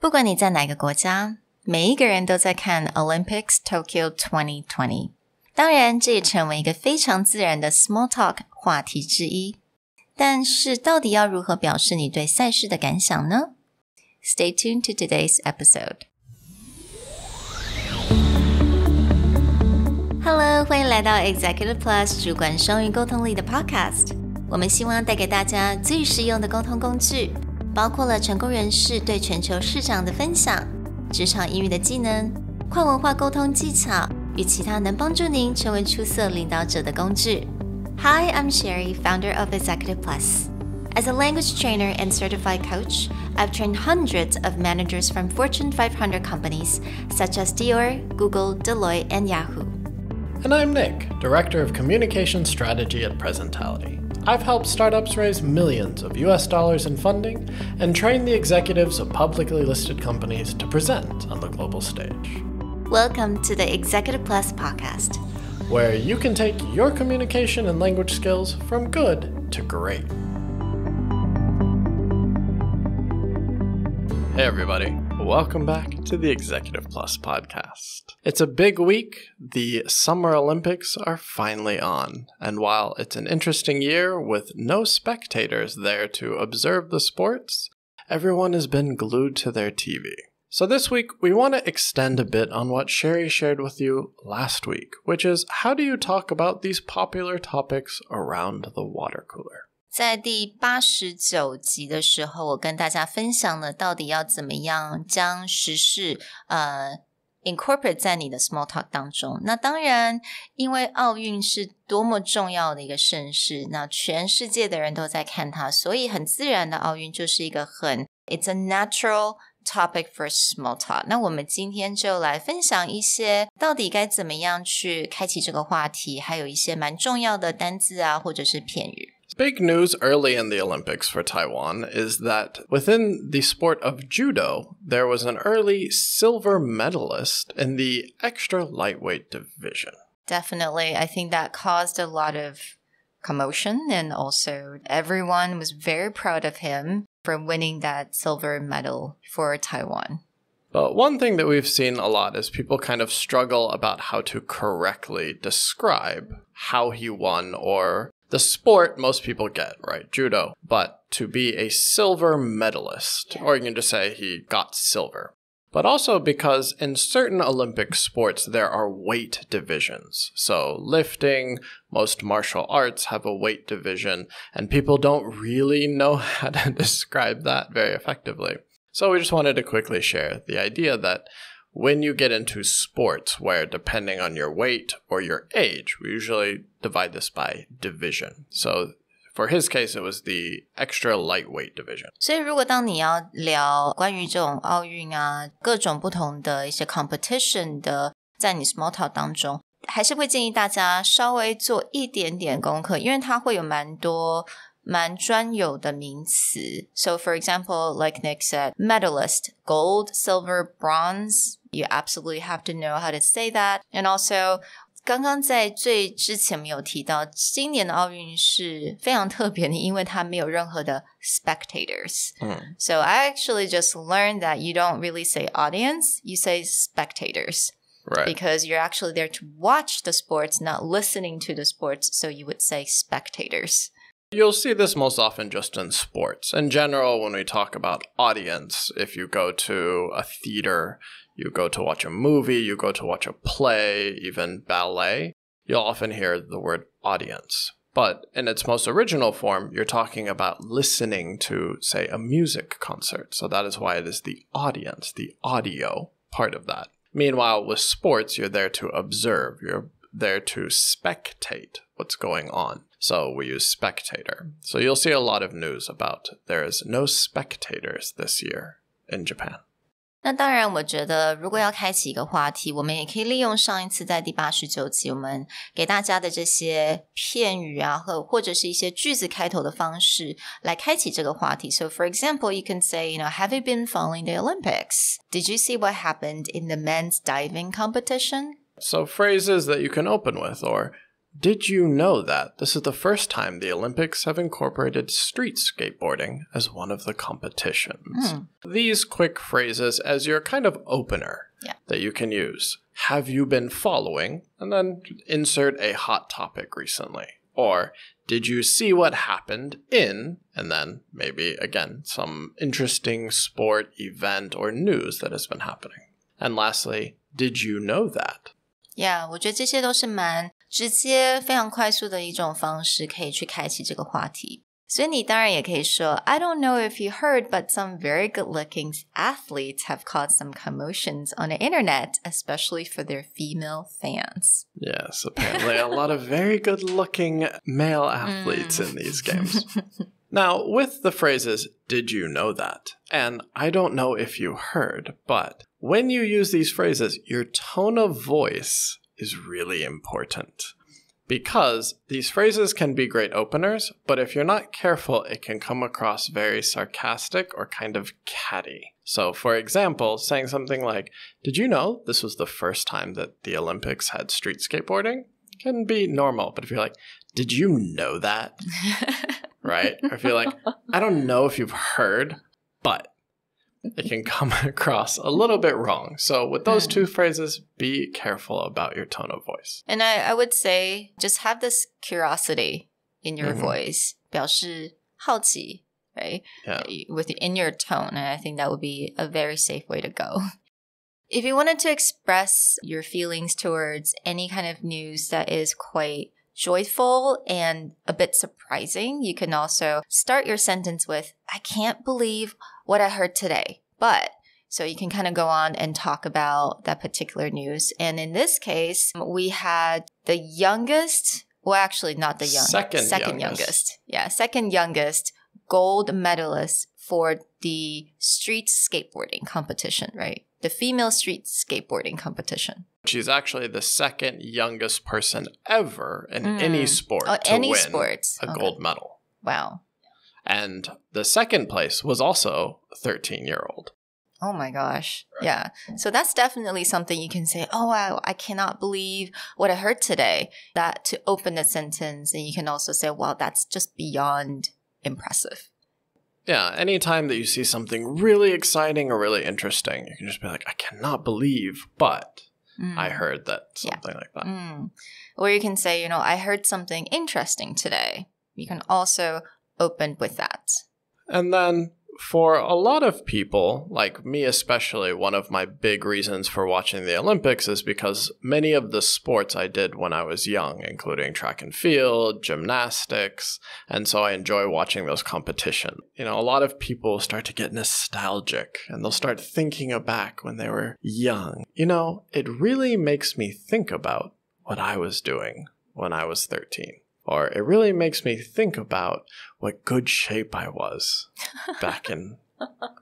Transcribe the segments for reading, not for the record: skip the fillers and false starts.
不管你在哪个国家，每一个人都在看 Olympics Tokyo 2020。当然，这也成为一个非常自然的 small talk 话题之一。但是，到底要如何表示你对赛事的感想呢？ Stay tuned to today's episode.Hello， 欢迎来到 Executive Plus 主管双语沟通力的 podcast。我们希望带给大家最实用的沟通工具，包括了成功人士对全球市场的分享、职场英语的技能、跨文化沟通技巧与其他能帮助您成为出色领导者的工具。Hi, I'm Sherry, founder of Executive Plus. As a language trainer and certified coach, I've trained hundreds of managers from Fortune 500 companies such as Dior, Google, Deloitte, and Yahoo.And I'm Nick, Director of Communication Strategy at Presentality. I've helped startups raise millions of US dollars in funding and train the executives of publicly listed companies to present on the global stage. Welcome to the Executive Plus podcast, where you can take your communication and language skills from good to great. Hey everybody.Welcome back to the Executive Plus podcast. It's a big week. The Summer Olympics are finally on. And while it's an interesting year with no spectators there to observe the sports, everyone has been glued to their TV. So this week, we want to extend a bit on what Sherry shared with you last week, which is how do you talk about these popular topics around the water cooler?在第89集的时候，我跟大家分享了到底要怎么样将时事incorporate 在你的 small talk 当中。那当然，因为奥运是多么重要的一个盛事，那全世界的人都在看它，所以很自然的奥运就是一个It's a natural topic for small talk. 那我们今天就来分享一些到底该怎么样去开启这个话题，还有一些蛮重要的单字啊，或者是片语。Big news early in the Olympics for Taiwan is that within the sport of judo, there was an early silver medalist in the extra lightweight division. Definitely. I think that caused a lot of commotion, and also everyone was very proud of him for winning that silver medal for Taiwan. But one thing that we've seen a lot is people kind of struggle about how to correctly describe how he won or the sport most people get, right? Judo. But to be a silver medalist, or you can just say he got silver. But also because in certain Olympic sports, there are weight divisions. So lifting, most martial arts have a weight division, and people don't really know how to describe that very effectively. So we just wanted to quickly share the idea that when you get into sports where depending on your weight or your age, we usually divide this by division. So for his case, it was the extra lightweight division. 所以如果当你要聊关于这种奥运啊，各种不同的一些 competition 的，在你 small talk 当中，还是会建议大家稍微做一点点功课，因为它会有蛮专有的名词。So for example, like Nick said, medalist, gold, silver, bronze. You absolutely have to know how to say that. And also, 刚刚在最之前没有提到，今年的奥运是非常特别的，因为它没有任何的 spectators. So I actually just learned that you don't really say audience, you say spectators. Right. Because you're actually there to watch the sports, not listening to the sports. So you would say spectators.You'll see this most often just in sports. In general, when we talk about audience, if you go to a theater, you go to watch a movie, you go to watch a play, even ballet, you'll often hear the word audience. But in its most original form, you're talking about listening to, say, a music concert. So that is why it is the audience, the audio part of that. Meanwhile, with sports, you're there to observe. You're there to spectate what's going on.So we use spectator. So you'll see a lot of news about there is no spectators this year in Japan. 那当然我觉得如果要开启一个话题，我们也可以利用上一次在第89集我们给大家的这些片语啊，或者是一些句子开头的方式来开启这个话题。So for example, you can say, have you been following the Olympics? Did you see what happened in the men's diving competition? So phrases that you can open with, or did you know that this is the first time the Olympics have incorporated street skateboarding as one of the competitions? These quick phrases as your kind of opener that you can use. Have you been following? And then insert a hot topic recently. Or did you see what happened in? And then maybe, again, some interesting sport, event, or news that has been happening. And lastly, did you know that? Yeah, 我觉得这些都是蛮直接、非常快速的一种方式，可以去开启这个话题。所以你当然也可以说 I don't know if you heard, but some very good-looking athletes have caused some commotions on the internet, especially for their female fans. Yes, apparently a lot of very good-looking male athletes in these games. Now, with the phrases, did you know that? And I don't know if you heard, but when you use these phrases, your tone of voice is really important. Because these phrases can be great openers, but if you're not careful, it can come across very sarcastic or kind of catty. So, for example, saying something like, did you know this was the first time that the Olympics had street skateboarding? Can be normal, but if you're like, did you know that? Right? Or if you're like, I don't know if you've heard, but it can come across a little bit wrong. So with those two phrases, be careful about your tone of voice. And I would say just have this curiosity in your voice. 表示好奇, right? Yeah. In your tone. And I think that would be a very safe way to go. If you wanted to express your feelings towards any kind of news that is quite joyful and a bit surprising, you can also start your sentence with, I can't believe what I heard today, but... So you can kind of go on and talk about that particular news. And in this case, we had the youngest, well, actually not the youngest. Second youngest. Yeah, second youngest gold medalist for the street skateboarding competition, right? The female street skateboarding competition. She's actually the second youngest person ever in any sport to any win sports. a gold medal. Wow. And the second place was also a 13-year-old. Oh my gosh. Right. Yeah. So that's definitely something you can say, oh, wow, I cannot believe what I heard today. That to open the sentence. And you can also say, wow, that's just beyond impressive. Yeah. Anytime that you see something really exciting or really interesting, you can just be like, I cannot believe, but I heard that, something like that. Or you can say, you know, I heard something interesting today. You can also open with that. And then for a lot of people, like me especially, one of my big reasons for watching the Olympics is because many of the sports I did when I was young, including track and field, gymnastics, and so I enjoy watching those competitions. You know, a lot of people start to get nostalgic and they'll start thinking back when they were young. You know, it really makes me think about what I was doing when I was 13. Or it really makes me think about what good shape I was back in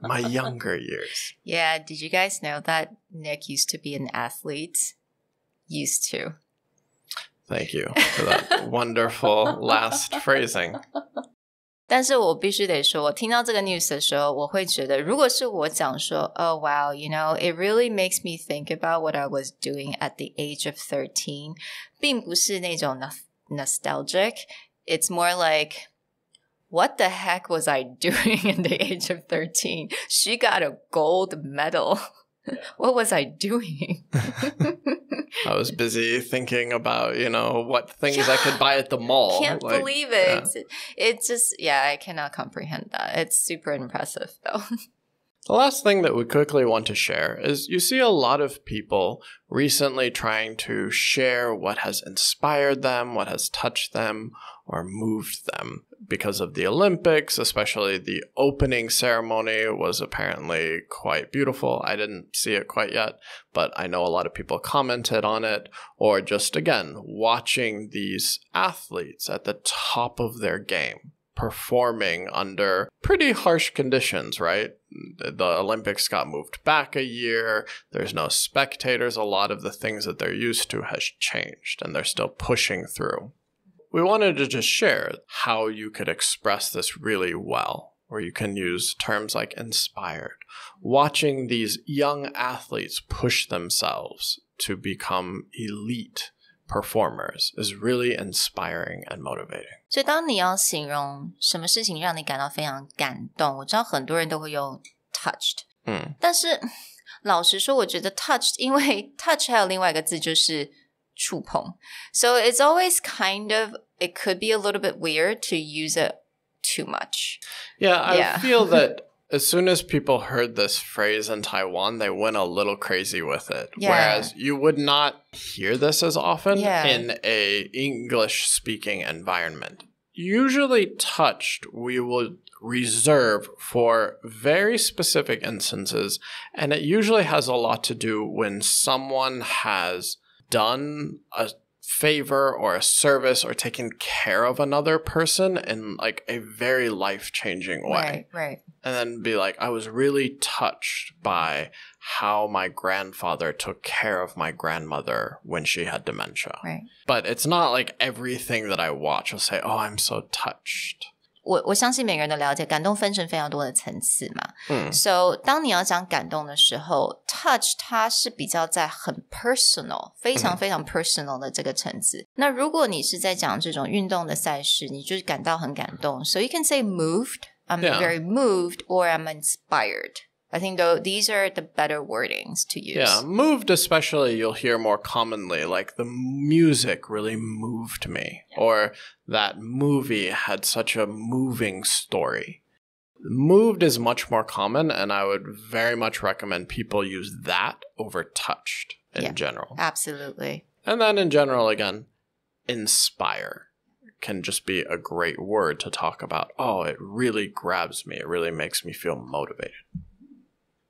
my younger years. Yeah, did you guys know that Nick used to be an athlete? Used to. Thank you for that wonderful last phrasing. 但是我必须得说，我听到这个 news 的时候，我会觉得，如果是我讲说 ，Oh wow, you know, it really makes me think about what I was doing at the age of 13, 并不是那种nostalgic. It's more like, what the heck was I doing in the age of 13? She got a gold medal. What was I doing? I was busy thinking about, you know, what things I could buy at the mall. Can't believe it. Yeah. It's just, I cannot comprehend that. It's super impressive, though. The last thing that we quickly want to share is you see a lot of people recently trying to share what has inspired them, what has touched them, or moved them. Because of the Olympics, especially the opening ceremony was apparently quite beautiful. I didn't see it quite yet, but I know a lot of people commented on it. Or just, again, watching these athletes at the top of their game, performing under pretty harsh conditions, right? The Olympics got moved back a year. There's no spectators. A lot of the things that they're used to has changed, and they're still pushing through. We wanted to just share how you could express this really well, where you can use terms like inspired. Watching these young athletes push themselves to become elite performers is really inspiring and motivating. 所以当你要形容什么事情让你感到非常感动，我知道很多人都会用 touched，但是老实说，我觉得 touched， 因为 touch 还有另外一个字就是触碰， so it's always kind of, it could be a little bit weird to use it too much. Yeah, I feel that as soon as people heard this phrase in Taiwan, they went a little crazy with it. Yeah. Whereas you would not hear this as often in a English-speaking environment. Usually touched, we will reserve for very specific instances, and it usually has a lot to do when someone has done a favor or a service or taken care of another person in like a very life-changing way. Right. And then be like, I was really touched by how my grandfather took care of my grandmother when she had dementia. Right. But it's not like everything that I watch will say, oh, I'm so touched. 我相信每个人都了解感动分成非常多的层次嘛，so 当你要讲感动的时候 touch 它是比较在很 personal 非常非常 personal 的这个层次，那如果你是在讲这种运动的赛事，你就是感到很感动， so you can say moved, I'm very moved, or I'm inspired. I think though these are the better wordings to use. Yeah, moved especially you'll hear more commonly, like the music really moved me, or that movie had such a moving story. Moved is much more common, and I would very much recommend people use that over touched in general. Absolutely. And then in general, again, inspire can just be a great word to talk about. Oh, it really grabs me. It really makes me feel motivated.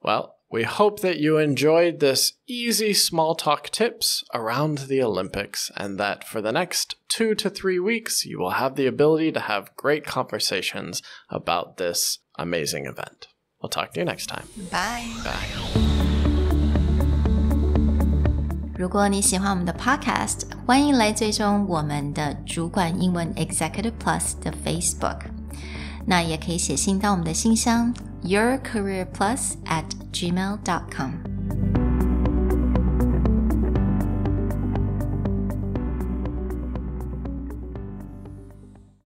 Well, we hope that you enjoyed this easy small talk tips around the Olympics, and that for the next 2 to 3 weeks, you will have the ability to have great conversations about this amazing event. We'll talk to you next time. Bye. Bye. 如果你喜欢我们的 podcast， 欢迎来追踪我们的主管英文 Executive Plus 的 Facebook。那也可以写信到我们的信箱yourcareerplus@gmail.com